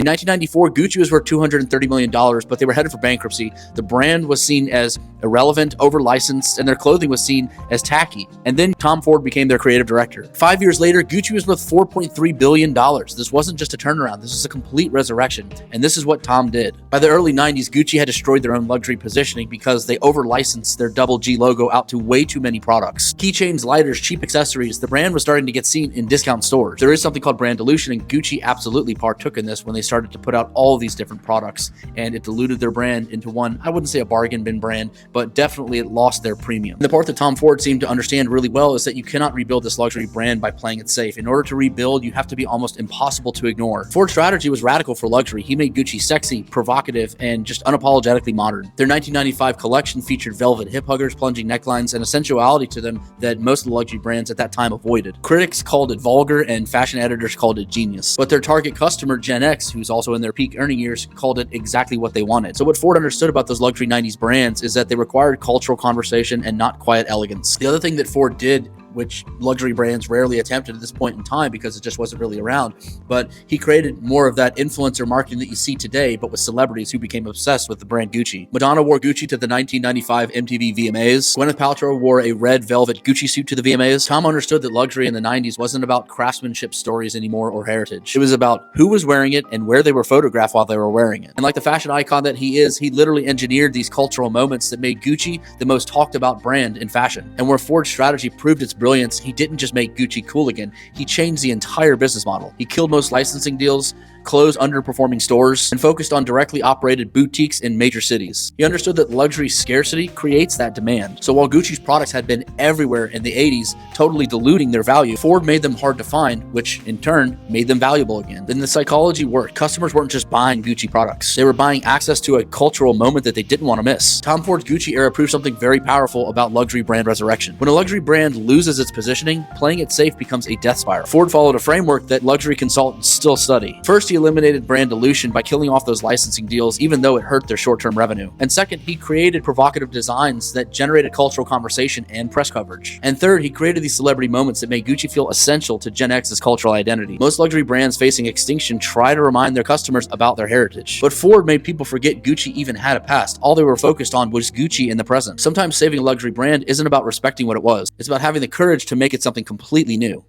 In 1994, Gucci was worth $230 million, but they were headed for bankruptcy. The brand was seen as irrelevant, over-licensed, and their clothing was seen as tacky. And then Tom Ford became their creative director. 5 years later, Gucci was worth $4.3 billion. This wasn't just a turnaround. This was a complete resurrection. And this is what Tom did. By the early 90s, Gucci had destroyed their own luxury positioning because they over-licensed their double G logo out to way too many products. Keychains, lighters, cheap accessories. The brand was starting to get seen in discount stores. There is something called brand dilution, and Gucci absolutely partook in this when they started to put out all of these different products, and it diluted their brand into one, I wouldn't say a bargain bin brand, but definitely it lost their premium. And the part that Tom Ford seemed to understand really well is that you cannot rebuild this luxury brand by playing it safe. In order to rebuild, you have to be almost impossible to ignore. Ford's strategy was radical for luxury. He made Gucci sexy, provocative, and just unapologetically modern. Their 1995 collection featured velvet hip huggers, plunging necklines, and a sensuality to them that most of the luxury brands at that time avoided. Critics called it vulgar, and fashion editors called it genius. But their target customer, Gen X, who's also in their peak earning years, called it exactly what they wanted. So what Ford understood about those luxury 90s brands is that they required cultural conversation and not quiet elegance. The other thing that Ford did, which luxury brands rarely attempted at this point in time because it just wasn't really around, but he created more of that influencer marketing that you see today, but with celebrities who became obsessed with the brand Gucci. Madonna wore Gucci to the 1995 MTV VMAs. Gwyneth Paltrow wore a red velvet Gucci suit to the VMAs. Tom understood that luxury in the 90s wasn't about craftsmanship stories anymore or heritage. It was about who was wearing it and where they were photographed while they were wearing it. And like the fashion icon that he is, he literally engineered these cultural moments that made Gucci the most talked about brand in fashion. And where Ford's strategy proved its brilliance, he didn't just make Gucci cool again, he changed the entire business model. He killed most licensing deals, closed underperforming stores, and focused on directly operated boutiques in major cities. He understood that luxury scarcity creates that demand. So while Gucci's products had been everywhere in the 80s, totally diluting their value, Ford made them hard to find, which in turn made them valuable again. Then the psychology worked. Customers weren't just buying Gucci products. They were buying access to a cultural moment that they didn't want to miss. Tom Ford's Gucci era proved something very powerful about luxury brand resurrection. When a luxury brand loses its positioning, playing it safe becomes a death spiral. Ford followed a framework that luxury consultants still study. First, he eliminated brand dilution by killing off those licensing deals, even though it hurt their short-term revenue. And second, he created provocative designs that generated cultural conversation and press coverage. And third, he created these celebrity moments that made Gucci feel essential to Gen X's cultural identity. Most luxury brands facing extinction try to remind their customers about their heritage. But Ford made people forget Gucci even had a past. All they were focused on was Gucci in the present. Sometimes saving a luxury brand isn't about respecting what it was. It's about having the courage to make it something completely new.